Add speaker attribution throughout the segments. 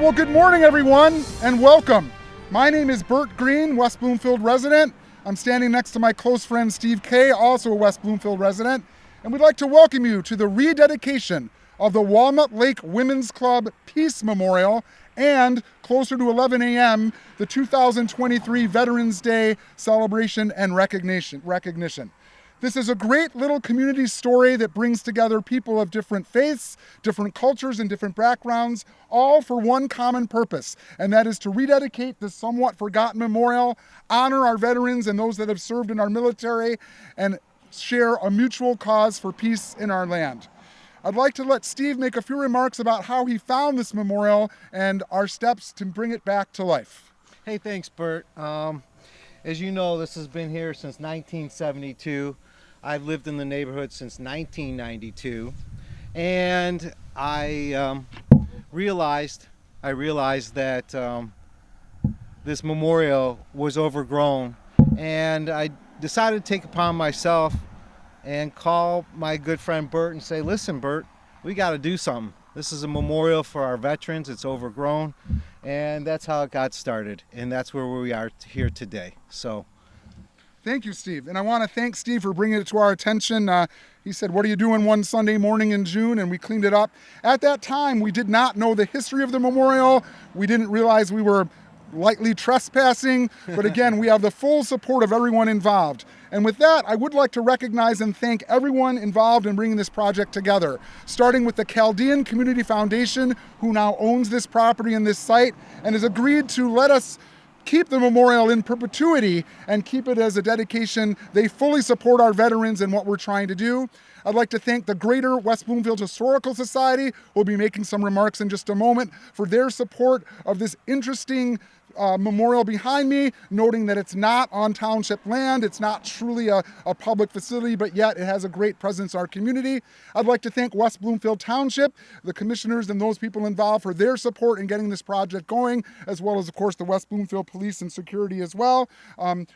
Speaker 1: right, well, good morning, everyone, and welcome. My name is Bert Green, West Bloomfield resident. I'm standing next to my close friend Steve Kay, also a West Bloomfield resident, and we'd like to welcome you to the rededication of the Walnut Lake Women's Club Peace Memorial and, closer to 11 a.m., the 2023 Veterans Day celebration and recognition. This is a great little community story that brings together people of different faiths, different cultures, and different backgrounds, all for one common purpose, and that is to rededicate this somewhat forgotten memorial, honor our veterans and those that have served in our military, and share a mutual cause for peace in our land. I'd like to let Steve make a few remarks about how he found this memorial and our steps to bring it back to life.
Speaker 2: Hey, thanks, Bert. As you know, this has been here since 1972. I've lived in the neighborhood since 1992, and I realized that this memorial was overgrown, and I decided to take it upon myself and call my good friend Bert and say, listen, Bert, we got to do something. This is a memorial for our veterans. It's overgrown, and that's how it got started, and that's where we are here today. So.
Speaker 1: Thank you, Steve. And I want to thank Steve for bringing it to our attention. He said, what are you doing one Sunday morning in June? And we cleaned it up. At that time, we did not know the history of the memorial. We didn't realize we were lightly trespassing. But again, we have the full support of everyone involved. And with that, I would like to recognize and thank everyone involved in bringing this project together, starting with the Chaldean Community Foundation, who now owns this property and this site and has agreed to let us keep the memorial in perpetuity and keep it as a dedication. They fully support our veterans and what we're trying to do. I'd like to thank the Greater West Bloomfield Historical Society, who will be making some remarks in just a moment, for their support of this interesting memorial behind me, noting that it's not on township land, it's not truly a public facility, but yet it has a great presence in our community. I'd like to thank West Bloomfield Township, the commissioners and those people involved for their support in getting this project going, as well as, of course, the West Bloomfield Police and Security as well.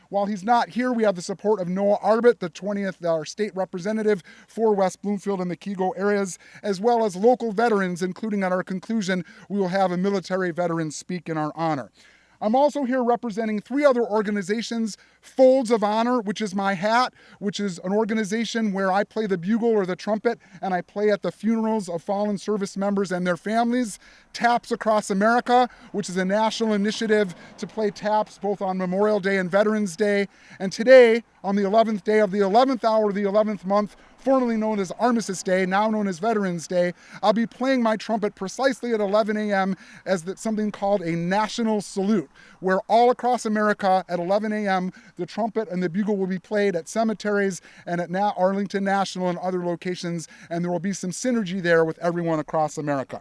Speaker 1: While he's not here, we have the support of Noah Arbit, the 20th state representative for West Bloomfield and the Kego areas, as well as local veterans, including at our conclusion, we will have a military veteran speak in our honor. I'm also here representing three other organizations, Folds of Honor, which is my hat, which is an organization where I play the bugle or the trumpet, and I play at the funerals of fallen service members and their families. Taps Across America, which is a national initiative to play taps both on Memorial Day and Veterans Day. And today, on the 11th day of the 11th hour of the 11th month, formerly known as Armistice Day, now known as Veterans Day, I'll be playing my trumpet precisely at 11 a.m. as something called a national salute, where all across America at 11 a.m. the trumpet and the bugle will be played at cemeteries and at Arlington National and other locations, and there will be some synergy there with everyone across America.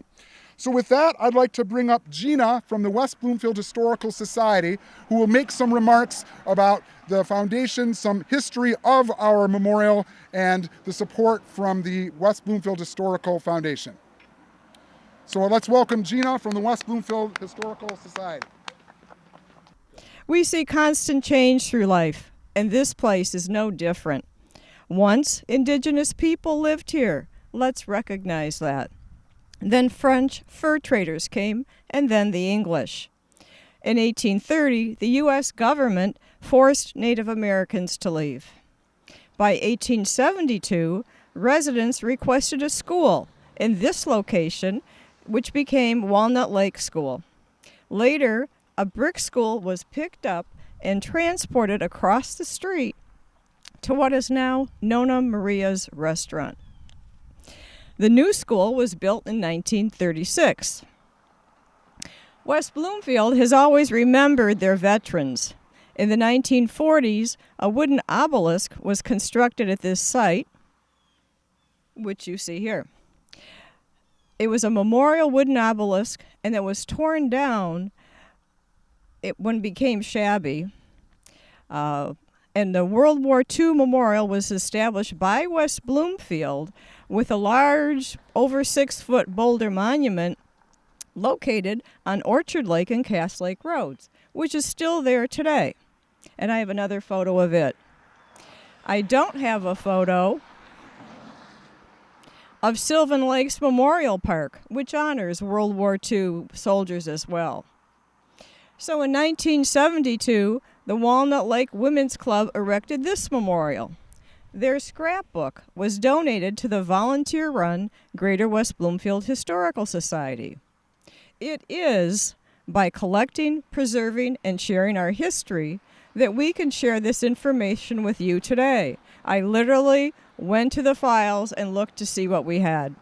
Speaker 1: So with that, I'd like to bring up Gina from the West Bloomfield Historical Society, who will make some remarks about the foundation, some history of our memorial, and the support from the West Bloomfield Historical Foundation. So let's welcome Gina from the West Bloomfield Historical Society.
Speaker 3: We see constant change through life, and this place is no different. Once, indigenous people lived here. Let's recognize that. Then French fur traders came, and then the English. In 1830, the U.S. government forced Native Americans to leave. By 1872, residents requested a school in this location, which became Walnut Lake School. Later, a brick school was picked up and transported across the street to what is now Nona Maria's restaurant. The new school was built in 1936. West Bloomfield has always remembered their veterans. In the 1940s, a wooden obelisk was constructed at this site, which you see here. It was a memorial wooden obelisk, and it was torn down when it became shabby. And the World War II memorial was established by West Bloomfield with a large, over 6-foot boulder monument located on Orchard Lake and Cass Lake Roads, which is still there today. And I have another photo of it. I don't have a photo of Sylvan Lakes Memorial Park, which honors World War II soldiers as well. So in 1972, the Walnut Lake Women's Club erected this memorial. Their scrapbook was donated to the volunteer-run Greater West Bloomfield Historical Society. It is by collecting, preserving, and sharing our history that we can share this information with you today. I literally went to the files and looked to see what we had.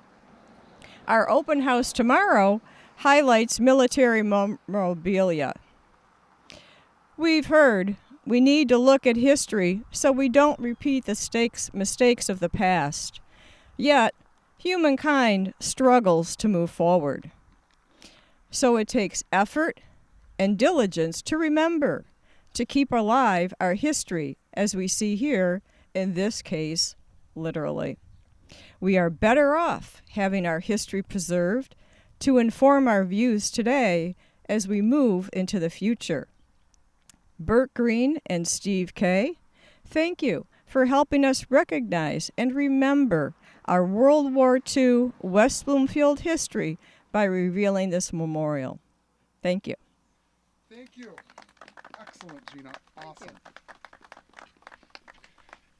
Speaker 3: Our open house tomorrow highlights military memorabilia. We've heard we need to look at history so we don't repeat the mistakes of the past. Yet, humankind struggles to move forward. So it takes effort and diligence to remember, to keep alive our history, as we see here, in this case, literally. We are better off having our history preserved to inform our views today as we move into the future. Bert Green and Steve Kay, thank you for helping us recognize and remember our World War II West Bloomfield history by revealing this memorial. Thank you.
Speaker 1: Thank you. Excellent, Gina. Awesome.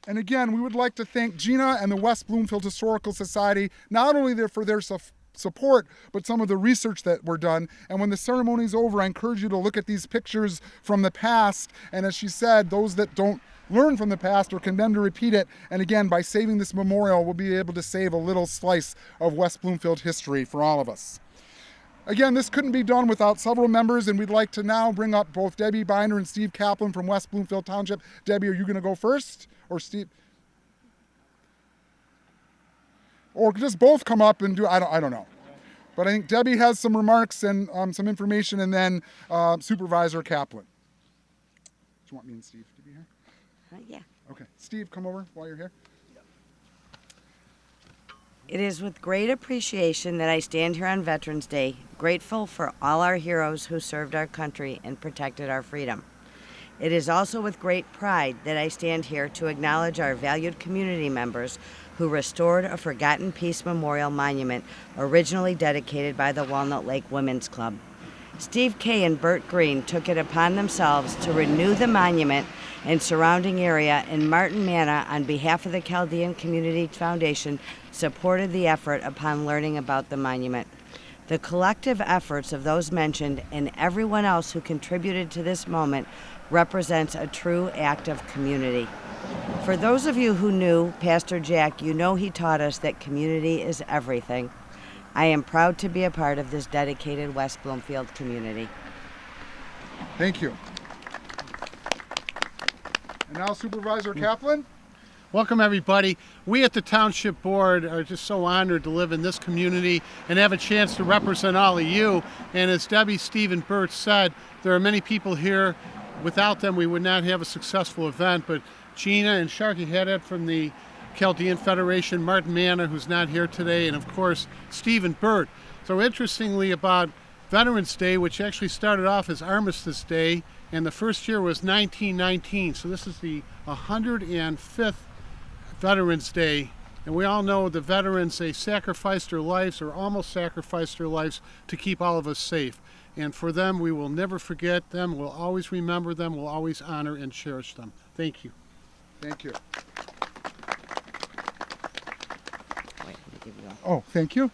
Speaker 1: And again, we would like to thank Gina and the West Bloomfield Historical Society, not only for their support, but some of the research that were done. And when the ceremony is over, I encourage you to look at these pictures from the past. And as she said, those that don't learn from the past are condemned to repeat it. And again, by saving this memorial, we'll be able to save a little slice of West Bloomfield history for all of us. Again, this couldn't be done without several members, and we'd like to now bring up both Debbie Binder and Steve Kaplan from West Bloomfield Township. Debbie, are you going to go first? Or Steve? Or just both come up and do, I don't know. But I think Debbie has some remarks and some information, and then Supervisor Kaplan. Do you want me and Steve to be here?
Speaker 4: Yeah.
Speaker 1: Okay. Steve, come over while you're here.
Speaker 4: It is with great appreciation that I stand here on Veterans Day, grateful for all our heroes who served our country and protected our freedom. It is also with great pride that I stand here to acknowledge our valued community members who restored a forgotten peace memorial monument originally dedicated by the Walnut Lake Women's Club. Steve Kay and Bert Green took it upon themselves to renew the monument and surrounding area, and Martin Manna, on behalf of the Chaldean Community Foundation, supported the effort upon learning about the monument. The collective efforts of those mentioned and everyone else who contributed to this moment represents a true act of community. For those of you who knew Pastor Jack, you know he taught us that community is everything. I am proud to be a part of this dedicated West Bloomfield community.
Speaker 1: Thank you. And now Supervisor Kaplan.
Speaker 5: Welcome, everybody. We at the Township Board are just so honored to live in this community and have a chance to represent all of you. And as Debbie, Steve, and Bert said, there are many people here. Without them, we would not have a successful event. But Gina and Sharky Haddad from the Chaldean Federation, Martin Manna, who's not here today, and of course, Steve and Bert. So interestingly about Veterans Day, which actually started off as Armistice Day, and the first year was 1919. So this is the 105th Veterans Day. And we all know the veterans, they sacrificed their lives or almost sacrificed their lives to keep all of us safe. And for them, we will never forget them. We'll always remember them. We'll always honor and cherish them. Thank you.
Speaker 1: Thank you.
Speaker 4: Wait, let me give you
Speaker 1: Oh, thank you.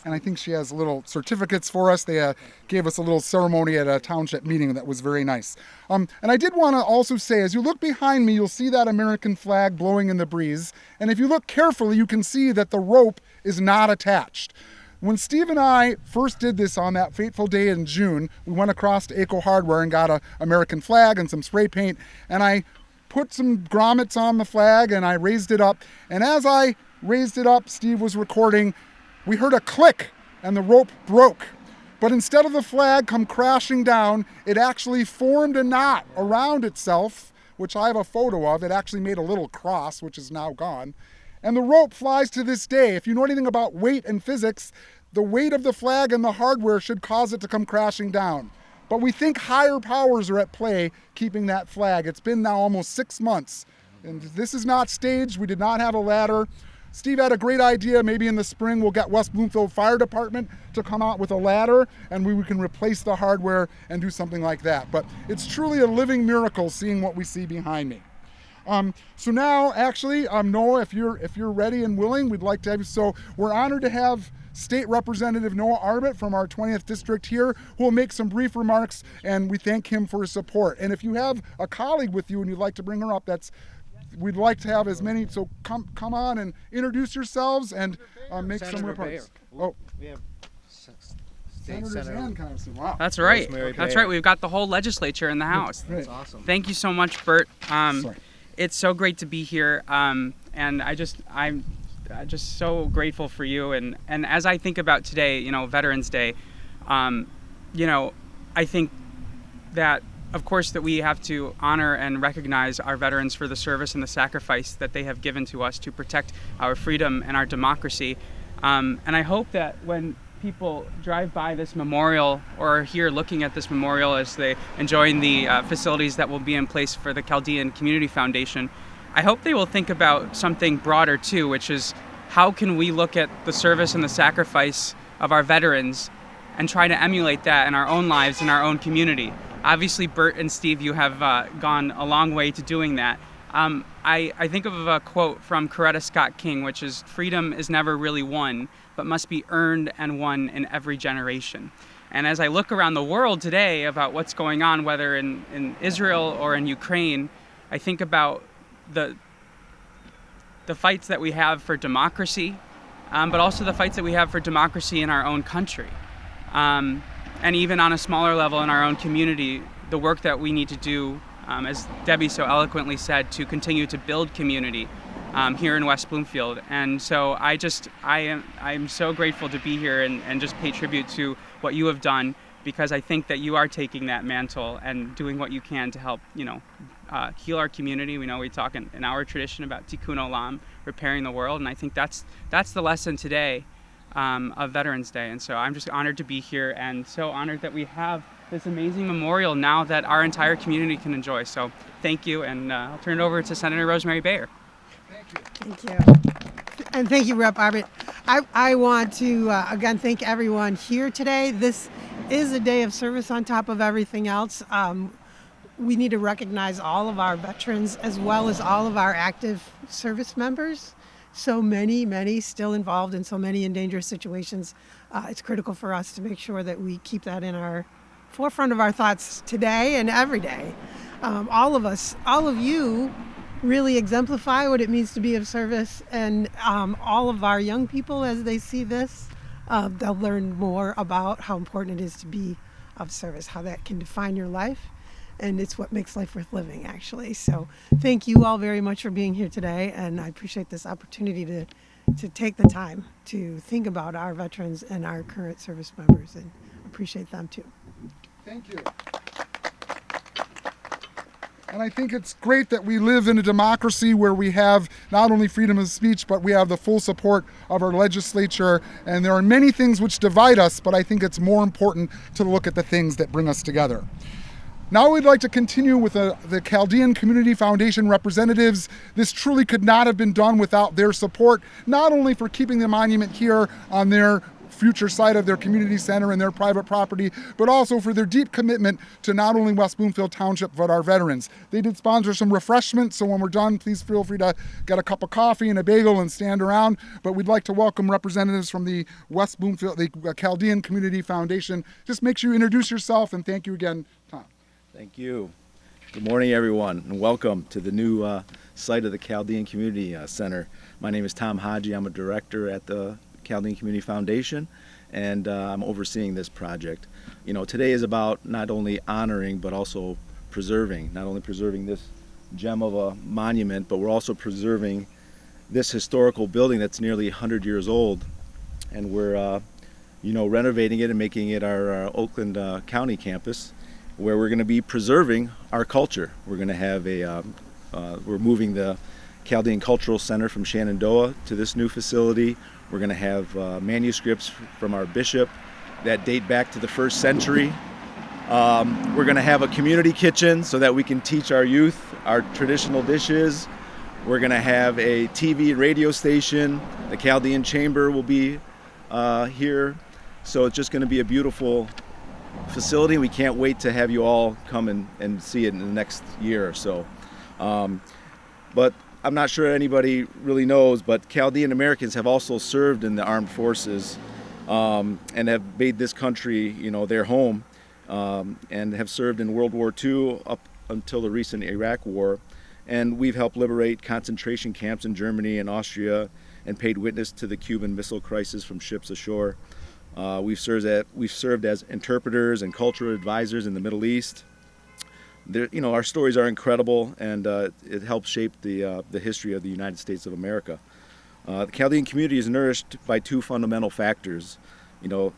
Speaker 1: And I think she has little certificates for us. They gave us a little ceremony at a township meeting that was very nice. And I did want to also say, as you look behind me, you'll see that American flag blowing in the breeze. And if you look carefully, you can see that the rope is not attached. When Steve and I first did this on that fateful day in June, we went across to Aco Hardware and got an American flag and some spray paint. And I put some grommets on the flag and I raised it up. And as I raised it up, Steve was recording, we heard a click and the rope broke. But instead of the flag come crashing down, it actually formed a knot around itself, which I have a photo of. It actually made a little cross, which is now gone. And the rope flies to this day. If you know anything about weight and physics, the weight of the flag and the hardware should cause it to come crashing down. But we think higher powers are at play keeping that flag. It's been now almost 6 months. And this is not staged. We did not have a ladder. Steve had a great idea. Maybe in the spring we'll get West Bloomfield Fire Department to come out with a ladder and we can replace the hardware and do something like that. But it's truly a living miracle seeing what we see behind me. So now, actually, Noah, if you're ready and willing, we'd like to have you. So we're honored to have State Representative Noah Arbit from our 20th District here, who will make some brief remarks, and we thank him for his support. And if you have a colleague with you and you'd like to bring her up, we'd like to have as many. So come on and introduce yourselves and make
Speaker 2: Senator
Speaker 1: some remarks. Oh,
Speaker 2: We have
Speaker 1: Senators and Congressman. Wow.
Speaker 6: That's right.
Speaker 2: Rosemary
Speaker 6: That's
Speaker 2: Bayer.
Speaker 6: right. We've got the whole legislature in the house.
Speaker 1: Right.
Speaker 2: That's awesome.
Speaker 6: Thank you so much, Bert.
Speaker 1: Sorry.
Speaker 6: It's so great to be here, and I'm just so grateful for you. And as I think about today, Veterans Day, I think that, of course, that we have to honor and recognize our veterans for the service and the sacrifice that they have given to us to protect our freedom and our democracy. And I hope that when people drive by this memorial or are here looking at this memorial as they enjoying the facilities that will be in place for the Chaldean Community Foundation, I hope they will think about something broader too, which is how can we look at the service and the sacrifice of our veterans and try to emulate that in our own lives, in our own community. Obviously, Bert and Steve, you have gone a long way to doing that. I think of a quote from Coretta Scott King, which is, "Freedom is never really won, but must be earned and won in every generation." And as I look around the world today about what's going on, whether in Israel or in Ukraine, I think about the fights that we have for democracy, but also the fights that we have for democracy in our own country. And even on a smaller level in our own community, the work that we need to do, as Debbie so eloquently said, to continue to build community here in West Bloomfield. And so I'm so grateful to be here and just pay tribute to what you have done, because I think that you are taking that mantle and doing what you can to help, heal our community. We know we talk in our tradition about tikkun olam, repairing the world, and I think that's the lesson today of Veterans Day. And so I'm just honored to be here, and so honored that we have this amazing memorial now that our entire community can enjoy. So thank you, and I'll turn it over to Senator Rosemary Bayer.
Speaker 7: Thank you. And thank you, Rep. Arbit. I want to, again, thank everyone here today. This is a day of service on top of everything else. We need to recognize all of our veterans as well as all of our active service members. So many still involved in so many in dangerous situations. It's critical for us to make sure that we keep that in our forefront of our thoughts today and every day. All of us, all of you, really exemplify what it means to be of service, and all of our young people, as they see this, they'll learn more about how important it is to be of service, how that can define your life, and it's what makes life worth living, actually. So thank you all very much for being here today, and I appreciate this opportunity to take the time to think about our veterans and our current service members, and appreciate them too.
Speaker 1: Thank you. And I think it's great that we live in a democracy where we have not only freedom of speech, but we have the full support of our legislature. And there are many things which divide us, but I think it's more important to look at the things that bring us together. Now we'd like to continue with the Chaldean Community Foundation representatives. This truly could not have been done without their support, not only for keeping the monument here on their future site of their community center and their private property, but also for their deep commitment to not only West Bloomfield Township, but our veterans. They did sponsor some refreshments, so when we're done, please feel free to get a cup of coffee and a bagel and stand around. But we'd like to welcome representatives from the West Bloomfield, the Chaldean Community Foundation. Just make sure you introduce yourself, and thank you again, Tom.
Speaker 8: Thank you. Good morning, everyone, and welcome to the new site of the Chaldean Community Center. My name is Tom Haji. I'm a director at the Chaldean Community Foundation, and I'm overseeing this project. Today is about not only honoring but also preserving, not only preserving this gem of a monument, but we're also preserving this historical building that's nearly 100 years old, and we're renovating it and making it our Oakland County campus, where we're going to be preserving our culture. We're going to have we're moving the Chaldean Cultural Center from Shenandoah to this new facility. We're going to have manuscripts from our bishop that date back to the 1st century. We're going to have a community kitchen so that we can teach our youth our traditional dishes. We're going to have a TV and radio station. The Chaldean Chamber will be here. So it's just going to be a beautiful facility. We can't wait to have you all come and see it in the next year or so. But I'm not sure anybody really knows, but Chaldean Americans have also served in the armed forces and have made this country, their home, and have served in World War II up until the recent Iraq War. And we've helped liberate concentration camps in Germany and Austria and paid witness to the Cuban Missile Crisis from ships ashore. We've served as interpreters and cultural advisors in the Middle East. Our stories are incredible, and it helps shape the history of the United States of America. The Chaldean community is nourished by two fundamental factors,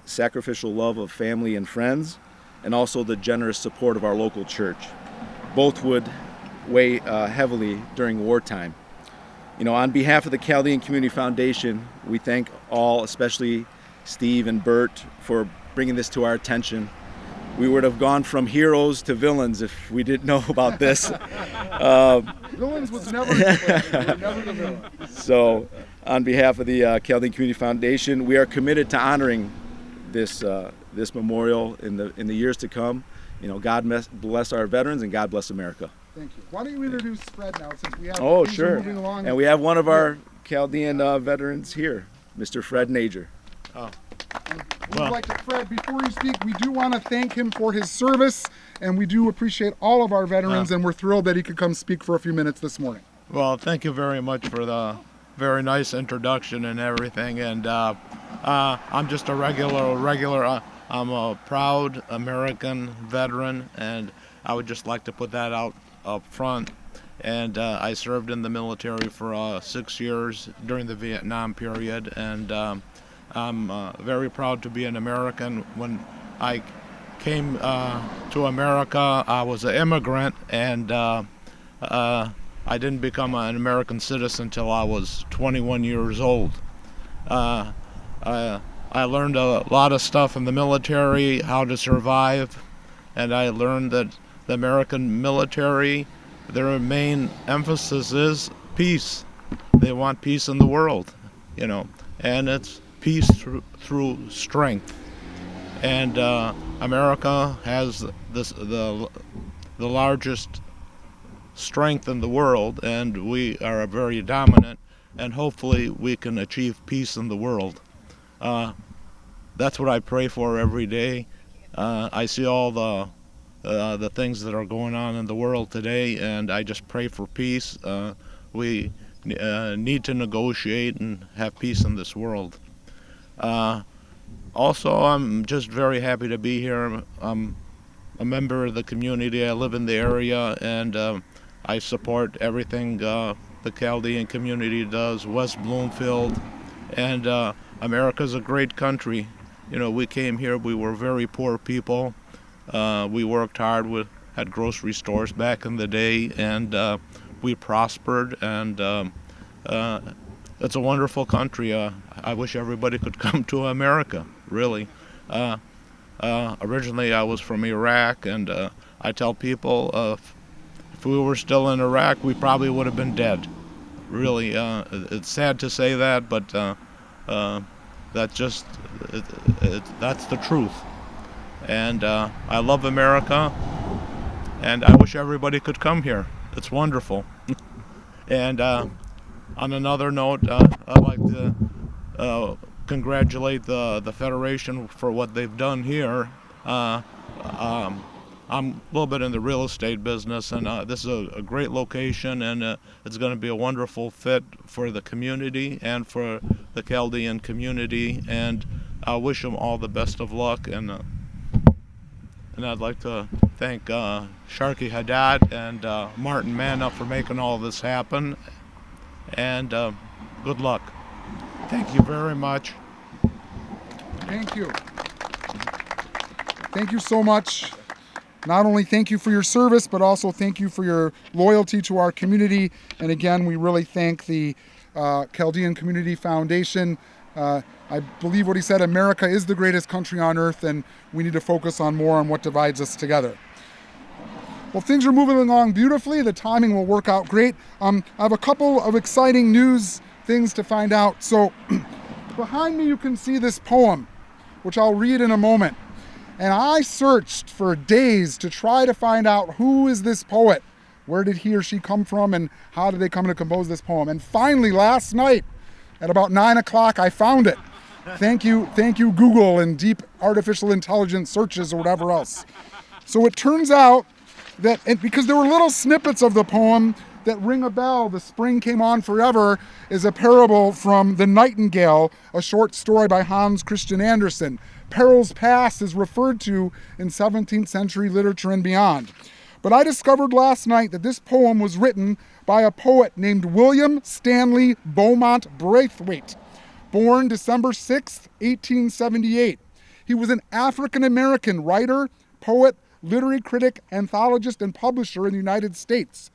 Speaker 8: sacrificial love of family and friends, and also the generous support of our local church. Both would weigh heavily during wartime. On behalf of the Chaldean Community Foundation, we thank all, especially Steve and Bert, for bringing this to our attention. We would have gone from heroes to villains if we didn't know about this.
Speaker 1: Villains was never the villain.
Speaker 8: So, on behalf of the Chaldean Community Foundation, we are committed to honoring this memorial in the years to come. God bless our veterans, and God bless America.
Speaker 1: Thank you. Why don't you introduce Fred now, since we have
Speaker 8: Oh,
Speaker 1: things
Speaker 8: sure.
Speaker 1: moving along.
Speaker 8: And we have one of our Chaldean veterans here, Mr. Fred Nager.
Speaker 1: We'd like to, Fred, before you speak, we do want to thank him for his service, and we do appreciate all of our veterans, and we're thrilled that he could come speak for a few minutes this morning.
Speaker 9: Well, thank you very much for the very nice introduction and everything. And I'm just a regular. I'm a proud American veteran, and I would just like to put that out up front. And I served in the military for 6 years during the Vietnam period, and I'm very proud to be an American. When I came to America, I was an immigrant, and I didn't become an American citizen until I was 21 years old. I learned a lot of stuff in the military, how to survive, and I learned that the American military, their main emphasis is peace. They want peace in the world, and it's peace through strength. And America has the largest strength in the world, and we are very dominant, and hopefully we can achieve peace in the world. That's what I pray for every day. I see all the things that are going on in the world today, and I just pray for peace. We need to negotiate and have peace in this world. Also, I'm just very happy to be here. I'm a member of the community. I live in the area, and I support everything the Chaldean community does, West Bloomfield, and America's a great country. We came here, we were very poor people. We worked hard, had grocery stores back in the day, and we prospered, and it's a wonderful country. I wish everybody could come to America, really. Originally I was from Iraq, and I tell people if we were still in Iraq, we probably would have been dead. Really, it's sad to say that, but that's the truth. And I love America, and I wish everybody could come here. It's wonderful. And on another note, I'd like to congratulate the Federation for what they've done here. I'm a little bit in the real estate business, and this is a great location, and it's going to be a wonderful fit for the community and for the Chaldean community, and I wish them all the best of luck. And I'd like to thank Sharkey Haddad and Martin Manna for making all this happen, and good luck. Thank you very much.
Speaker 1: Thank you. Thank you so much. Not only thank you for your service, but also thank you for your loyalty to our community. And again, we really thank the Chaldean Community Foundation. I believe what he said, America is the greatest country on earth, and we need to focus on more on what divides us together. Well, things are moving along beautifully. The timing will work out great. I have a couple of exciting news things to find out. So behind me you can see this poem, which I'll read in a moment. And I searched for days to try to find out who is this poet, where did he or she come from, and how did they come to compose this poem. And finally, last night at about 9 o'clock, I found it. Thank you, Google and deep artificial intelligence searches or whatever else. So it turns out that, because there were little snippets of the poem that ring a bell, "The Spring Came On Forever" is a parable from The Nightingale, a short story by Hans Christian Andersen. Perils Past is referred to in 17th century literature and beyond. But I discovered last night that this poem was written by a poet named William Stanley Beaumont Braithwaite, born December 6, 1878. He was an African-American writer, poet, literary critic, anthologist, and publisher in the United States.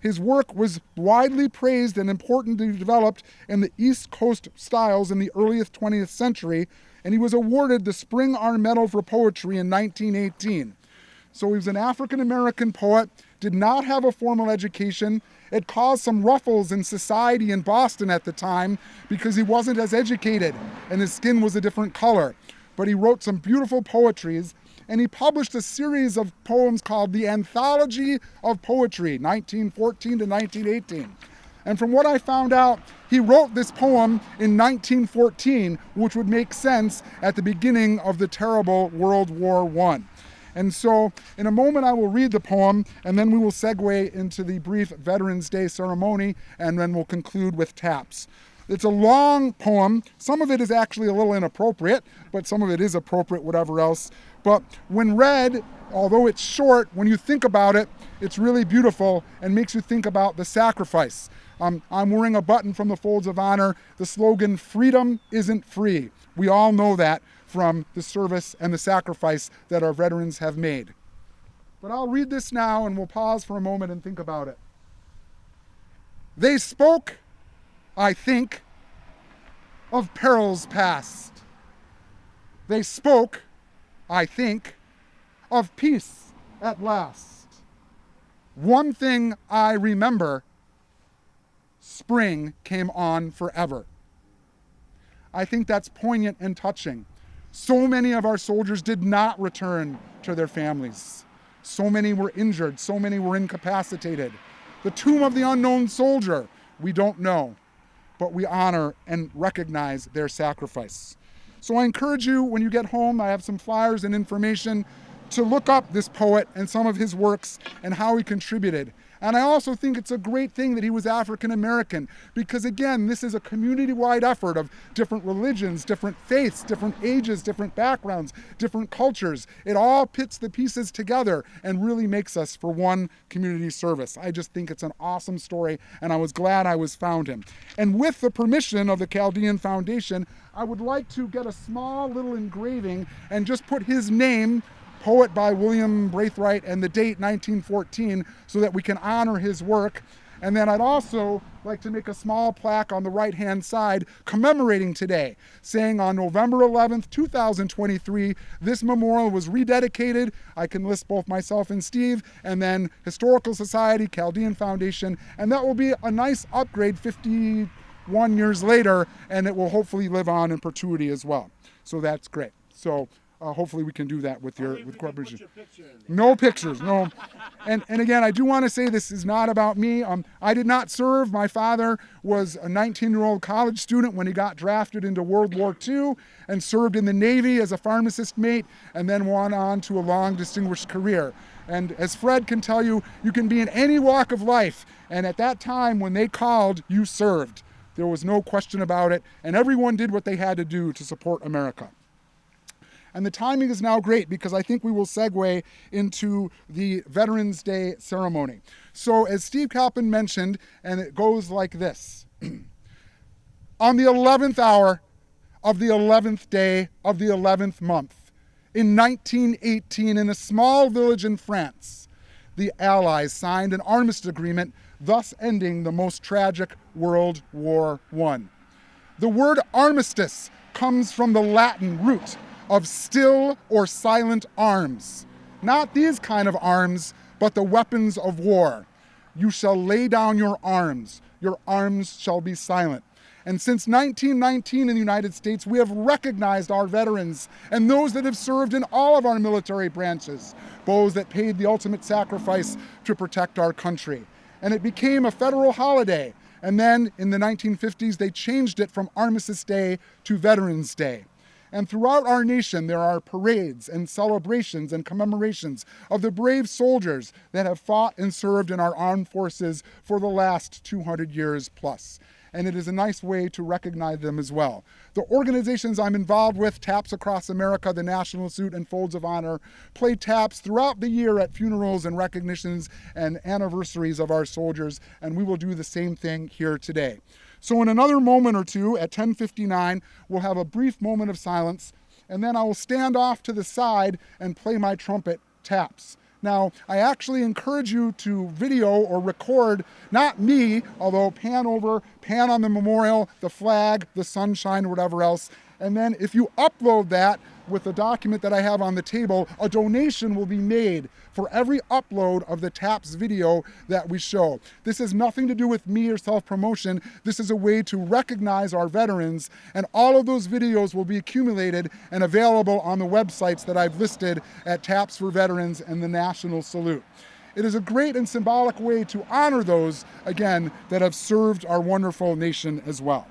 Speaker 1: His work was widely praised and importantly developed in the East Coast styles in the earliest 20th century, and he was awarded the Spring Arm Medal for Poetry in 1918. So he was an African-American poet, did not have a formal education. It caused some ruffles in society in Boston at the time because he wasn't as educated and his skin was a different color. But he wrote some beautiful poetries, and he published a series of poems called the Anthology of Poetry, 1914 to 1918. And from what I found out, he wrote this poem in 1914, which would make sense at the beginning of the terrible World War I. And so in a moment I will read the poem, and then we will segue into the brief Veterans Day ceremony, and then we'll conclude with taps. It's a long poem. Some of it is actually a little inappropriate, but some of it is appropriate, whatever else. But when read, although it's short, when you think about it, it's really beautiful and makes you think about the sacrifice. I'm wearing a button from the Folds of Honor, the slogan, "Freedom isn't free." We all know that from the service and the sacrifice that our veterans have made. But I'll read this now, and we'll pause for a moment and think about it. They spoke, I think, of perils past. They spoke, I think, of peace at last. One thing I remember, spring came on forever. I think that's poignant and touching. So many of our soldiers did not return to their families. So many were injured, so many were incapacitated. The tomb of the unknown soldier, we don't know, but we honor and recognize their sacrifice. So I encourage you, when you get home, I have some flyers and information, to look up this poet and some of his works and how he contributed. And I also think it's a great thing that he was African American, because again, this is a community-wide effort of different religions, different faiths, different ages, different backgrounds, different cultures. It all pits the pieces together and really makes us for one community service. I just think it's an awesome story, and I was glad I found him. And with the permission of the Chaldean Foundation, I would like to get a small little engraving and just put his name, poet by William Braithwaite, and the date 1914, so that we can honor his work. And then I'd also like to make a small plaque on the right-hand side commemorating today, saying on November 11th, 2023, this memorial was rededicated. I can list both myself and Steve, and then Historical Society, Chaldean Foundation, and that will be a nice upgrade 51 years later, and it will hopefully live on in perpetuity as well. So that's great. So hopefully we can do that with cooperation. No pictures, no. And again, I do want to say this is not about me. I did not serve. My father was a 19-year-old college student when he got drafted into World War II and served in the Navy as a pharmacist mate, and then went on to a long, distinguished career. And as Fred can tell you, you can be in any walk of life. And at that time, when they called, you served. There was no question about it, and everyone did what they had to do to support America. And the timing is now great, because I think we will segue into the Veterans Day ceremony. So as Steve Kalpin mentioned, and it goes like this. On the 11th hour of the 11th day of the 11th month, in 1918, in a small village in France, the Allies signed an armistice agreement, thus ending the most tragic World War I. The word armistice comes from the Latin root of still or silent arms. Not these kind of arms, but the weapons of war. You shall lay down your arms shall be silent. And since 1919 in the United States, we have recognized our veterans and those that have served in all of our military branches, those that paid the ultimate sacrifice to protect our country. And it became a federal holiday. And then in the 1950s, they changed it from Armistice Day to Veterans Day. And throughout our nation, there are parades and celebrations and commemorations of the brave soldiers that have fought and served in our armed forces for the last 200 years plus. And it is a nice way to recognize them as well. The organizations I'm involved with, TAPS Across America, the National Salute, and Folds of Honor, play taps throughout the year at funerals and recognitions and anniversaries of our soldiers, and we will do the same thing here today. So in another moment or two, at 10:59, we'll have a brief moment of silence, and then I will stand off to the side and play my trumpet taps. Now, I actually encourage you to video or record, not me, although pan over, pan on the memorial, the flag, the sunshine, whatever else. And then if you upload that with the document that I have on the table, a donation will be made for every upload of the TAPS video that we show. This has nothing to do with me or self-promotion. This is a way to recognize our veterans, and all of those videos will be accumulated and available on the websites that I've listed at TAPS for Veterans and the National Salute. It is a great and symbolic way to honor those, again, that have served our wonderful nation as well.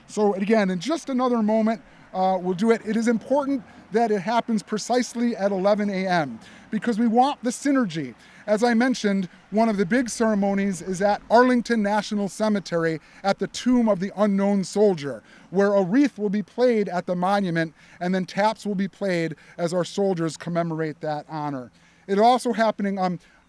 Speaker 1: So again, in just another moment, we'll do it. It is important that it happens precisely at 11 a.m. because we want the synergy. As I mentioned, one of the big ceremonies is at Arlington National Cemetery at the Tomb of the Unknown Soldier, where a wreath will be played at the monument and then taps will be played as our soldiers commemorate that honor. It's also happening,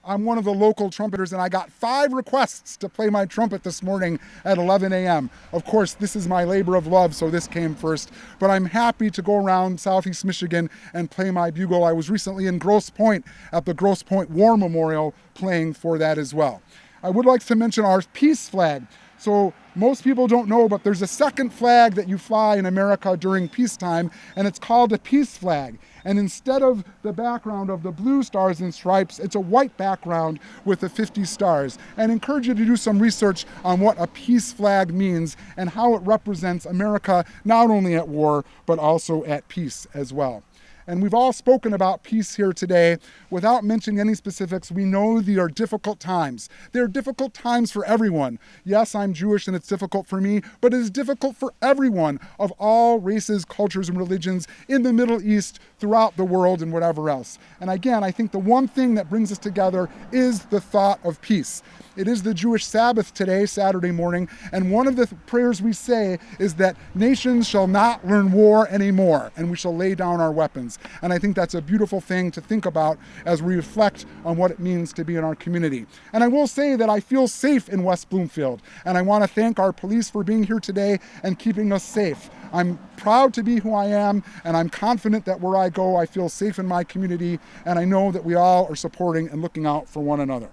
Speaker 1: I'm one of the local trumpeters, and I got 5 requests to play my trumpet this morning at 11 a.m. Of course, this is my labor of love, so this came first. But I'm happy to go around Southeast Michigan and play my bugle. I was recently in Grosse Pointe at the Grosse Pointe War Memorial playing for that as well. I would like to mention our peace flag. So most people don't know, but there's a second flag that you fly in America during peacetime, and it's called a peace flag. And instead of the background of the blue stars and stripes, it's a white background with the 50 stars. And I encourage you to do some research on what a peace flag means and how it represents America, not only at war, but also at peace as well. And we've all spoken about peace here today. Without mentioning any specifics, we know these are difficult times. They're difficult times for everyone. Yes, I'm Jewish and it's difficult for me, but it is difficult for everyone of all races, cultures, and religions in the Middle East, throughout the world, and whatever else. And again, I think the one thing that brings us together is the thought of peace. It is the Jewish Sabbath today, Saturday morning, and one of the prayers we say is that nations shall not learn war anymore, and we shall lay down our weapons. And I think that's a beautiful thing to think about as we reflect on what it means to be in our community. And I will say that I feel safe in West Bloomfield, and I want to thank our police for being here today and keeping us safe. I'm proud to be who I am, and I'm confident that where I go, I feel safe in my community, and I know that we all are supporting and looking out for one another.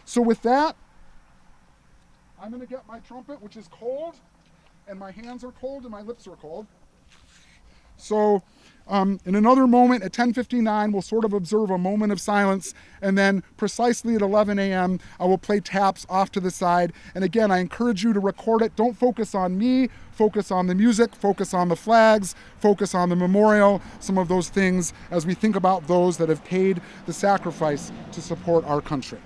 Speaker 1: So with that, I'm going to get my trumpet, which is cold, and my hands are cold and my lips are cold. So in another moment at 10:59, we'll sort of observe a moment of silence, and then precisely at 11 a.m., I will play taps off to the side. And again, I encourage you to record it. Don't focus on me, focus on the music, focus on the flags, focus on the memorial, some of those things as we think about those that have paid the sacrifice to support our country.